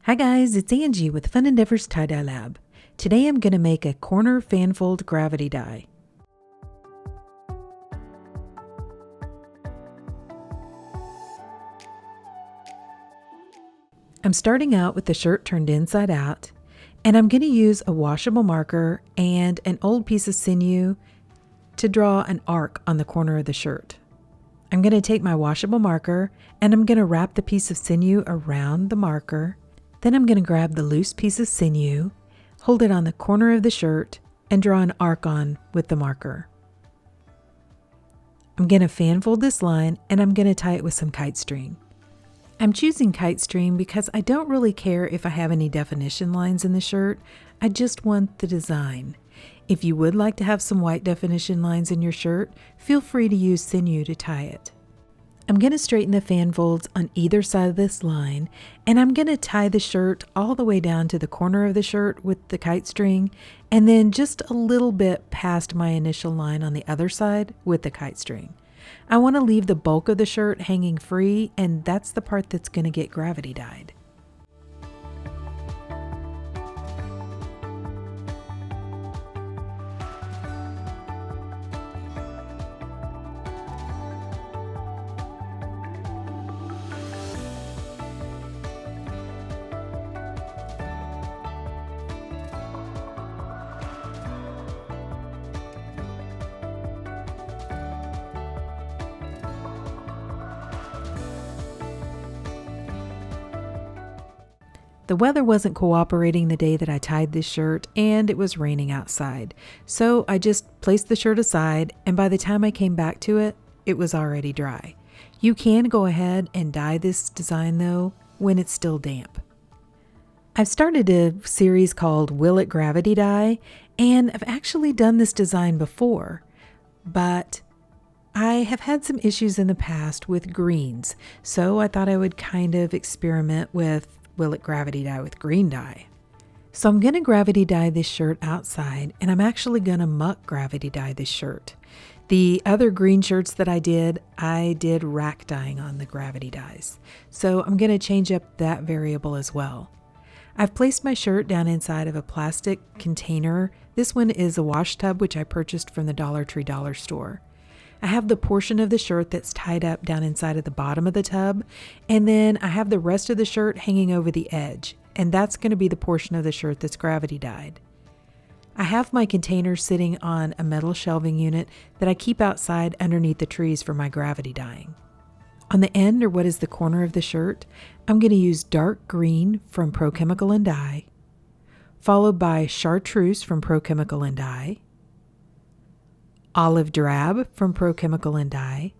Hi guys, it's Angie with Fun Endeavors Tie-Dye Lab. Today I'm going to make a corner fanfold gravity die. I'm starting out with the shirt turned inside out, and I'm going to use a washable marker and an old piece of sinew to draw an arc on the corner of the shirt. I'm going to take my washable marker and I'm going to wrap the piece of sinew around the marker. Then I'm going to grab the loose piece of sinew, hold it on the corner of the shirt, and draw an arc on with the marker. I'm going to fan fold this line and I'm going to tie it with some kite string. I'm choosing kite string because I don't really care if I have any definition lines in the shirt. I just want the design. If you would like to have some white definition lines in your shirt, feel free to use sinew to tie it. I'm going to straighten the fan folds on either side of this line, and I'm going to tie the shirt all the way down to the corner of the shirt with the kite string, and then just a little bit past my initial line on the other side with the kite string. I want to leave the bulk of the shirt hanging free, and that's the part that's going to get gravity dyed. The weather wasn't cooperating the day that I tied this shirt, and it was raining outside. So I just placed the shirt aside, and by the time I came back to it, it was already dry. You can go ahead and dye this design though when it's still damp. I've started a series called Will It Gravity Dye, and I've actually done this design before, but I have had some issues in the past with greens, so I thought I would kind of experiment with Will It Gravity Dye with green dye. So I'm going to gravity dye this shirt outside, and I'm actually going to muck gravity dye this shirt. The other green shirts that I did rack dyeing on the gravity dyes. So I'm going to change up that variable as well. I've placed my shirt down inside of a plastic container. This one is a wash tub, which I purchased from the Dollar Tree dollar store. I have the portion of the shirt that's tied up down inside of the bottom of the tub, and then I have the rest of the shirt hanging over the edge, and that's going to be the portion of the shirt that's gravity dyed. I have my container sitting on a metal shelving unit that I keep outside underneath the trees for my gravity dyeing. On the end, or what is the corner of the shirt, I'm going to use dark green from Pro Chemical and Dye, followed by chartreuse from Pro Chemical and Dye, olive drab from Pro Chemical and Dye,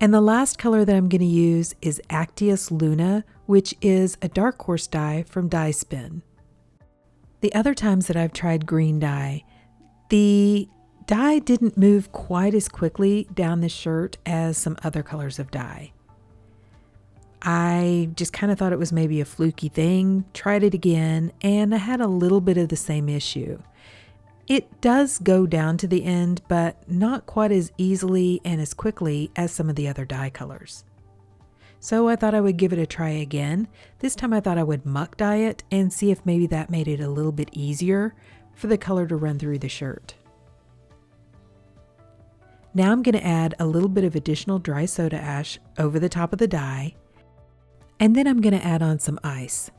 and the last color that I'm going to use is Actius Luna, which is a dark horse dye from Dye Spin. The other times that I've tried green dye, the dye didn't move quite as quickly down the shirt as some other colors of dye. I just kind of thought it was maybe a fluky thing, tried it again, and I had a little bit of the same issue. It does go down to the end, but not quite as easily and as quickly as some of the other dye colors. So I thought I would give it a try again. This time I thought I would muck dye it and see if maybe that made it a little bit easier for the color to run through the shirt. Now I'm going to add a little bit of additional dry soda ash over the top of the dye, and then I'm going to add on some ice.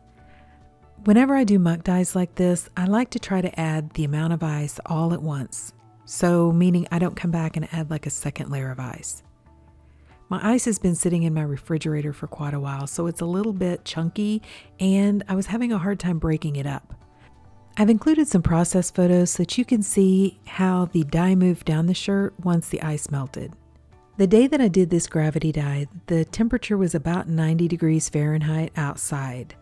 Whenever I do muck dyes like this, I like to try to add the amount of ice all at once. So meaning I don't come back and add like a second layer of ice. My ice has been sitting in my refrigerator for quite a while, so it's a little bit chunky and I was having a hard time breaking it up. I've included some process photos so that you can see how the dye moved down the shirt once the ice melted. The day that I did this gravity dye, the temperature was about 90 degrees Fahrenheit outside.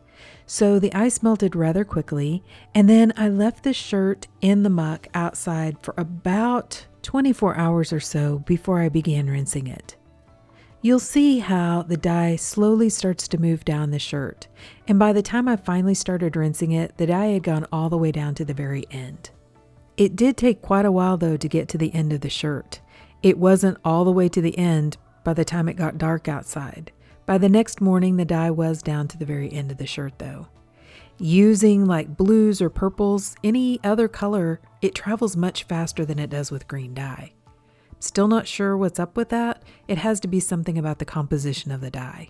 So the ice melted rather quickly, and then I left the shirt in the muck outside for about 24 hours or so before I began rinsing it. You'll see how the dye slowly starts to move down the shirt, and by the time I finally started rinsing it, the dye had gone all the way down to the very end. It did take quite a while though to get to the end of the shirt. It wasn't all the way to the end by the time it got dark outside. By the next morning, the dye was down to the very end of the shirt though. Using like blues or purples, any other color, it travels much faster than it does with green dye. Still not sure what's up with that. It has to be something about the composition of the dye.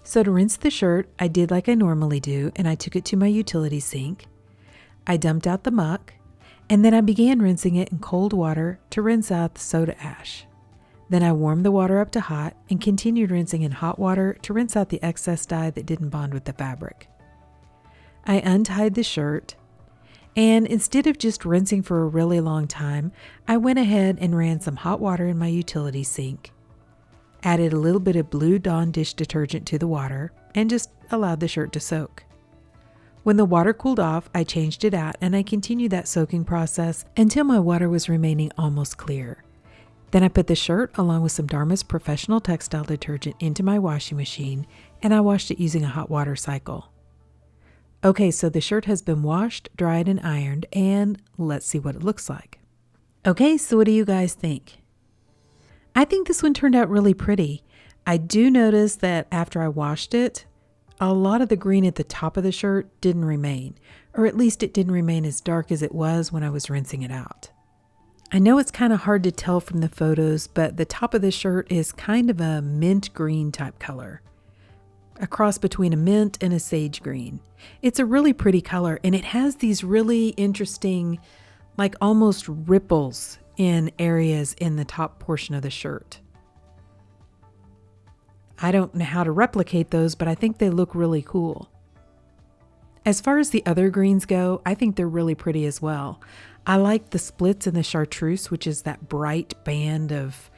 So to rinse the shirt, I did like I normally do, and I took it to my utility sink. I dumped out the muck, and then I began rinsing it in cold water to rinse out the soda ash. Then I warmed the water up to hot and continued rinsing in hot water to rinse out the excess dye that didn't bond with the fabric. I untied the shirt, and instead of just rinsing for a really long time, I went ahead and ran some hot water in my utility sink, added a little bit of Blue Dawn dish detergent to the water, and just allowed the shirt to soak. When the water cooled off, I changed it out and I continued that soaking process until my water was remaining almost clear. Then I put the shirt along with some Dharma's professional textile detergent into my washing machine, and I washed it using a hot water cycle. Okay, so the shirt has been washed, dried, and ironed, and let's see what it looks like. Okay, so what do you guys think? I think this one turned out really pretty. I do notice that after I washed it, a lot of the green at the top of the shirt didn't remain, or at least it didn't remain as dark as it was when I was rinsing it out. I know it's kind of hard to tell from the photos, but the top of the shirt is kind of a mint green type color, a cross between a mint and a sage green. It's a really pretty color, and it has these really interesting, like almost ripples in areas in the top portion of the shirt. I don't know how to replicate those, but I think they look really cool. As far as the other greens go, I think they're really pretty as well. I like the splits in the chartreuse, which is that bright band of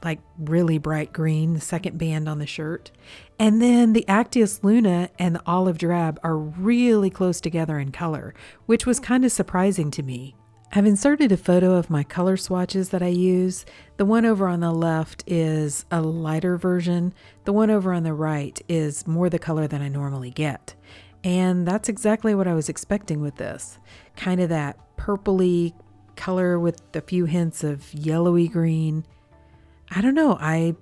like really bright green, the second band on the shirt. And then the Actius Luna and the olive drab are really close together in color, which was kind of surprising to me. I've inserted a photo of my color swatches that I use. The one over on the left is a lighter version. The one over on the right is more the color than I normally get. And that's exactly what I was expecting with this. Kind of that purpley color with a few hints of yellowy green. I don't know. I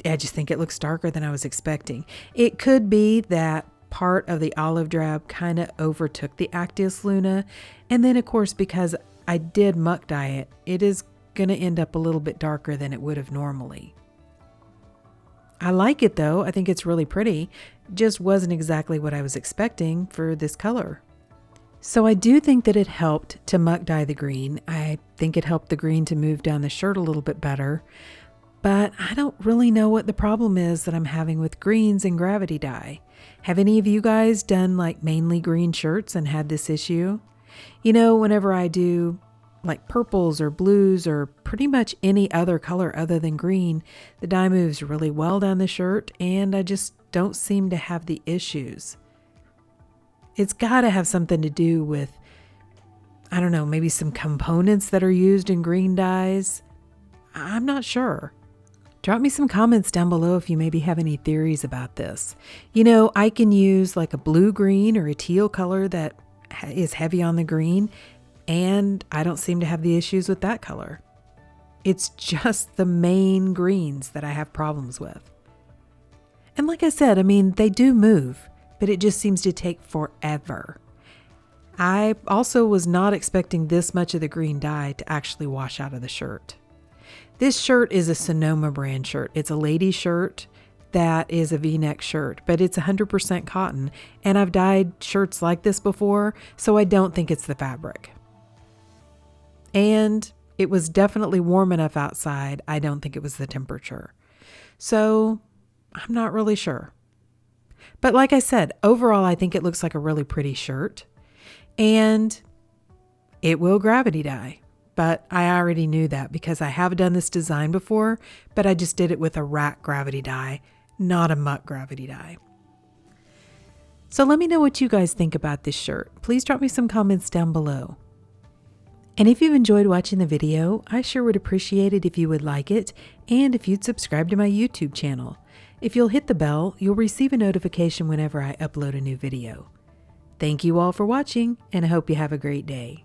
just think it looks darker than I was expecting. It could be that part of the olive drab kind of overtook the Actius Luna. And then of course, because I did muck dye it, it is going to end up a little bit darker than it would have normally. I like it though. I think it's really pretty. Just wasn't exactly what I was expecting for this color. So I do think that it helped to muck dye the green. I think it helped the green to move down the shirt a little bit better. But I don't really know what the problem is that I'm having with greens and gravity dye. Have any of you guys done like mainly green shirts and had this issue? You know, whenever I do like purples or blues or pretty much any other color other than green, the dye moves really well down the shirt and I just don't seem to have the issues. It's got to have something to do with, I don't know, maybe some components that are used in green dyes. I'm not sure. Drop me some comments down below if you maybe have any theories about this. You know, I can use like a blue-green or a teal color that is heavy on the green, and I don't seem to have the issues with that color. It's just the main greens that I have problems with. And like I said, I mean, they do move, but it just seems to take forever. I also was not expecting this much of the green dye to actually wash out of the shirt. This shirt is a Sonoma brand shirt. It's a lady shirt that is a V-neck shirt, but it's 100% cotton. And I've dyed shirts like this before, so I don't think it's the fabric. And it was definitely warm enough outside. I don't think it was the temperature. So I'm not really sure. But like I said, overall, I think it looks like a really pretty shirt. And it will gravity dye. But I already knew that because I have done this design before, but I just did it with a rack gravity dye, not a muck gravity dye. So let me know what you guys think about this shirt. Please drop me some comments down below. And if you've enjoyed watching the video, I sure would appreciate it if you would like it and if you'd subscribe to my YouTube channel. If you'll hit the bell, you'll receive a notification whenever I upload a new video. Thank you all for watching, and I hope you have a great day.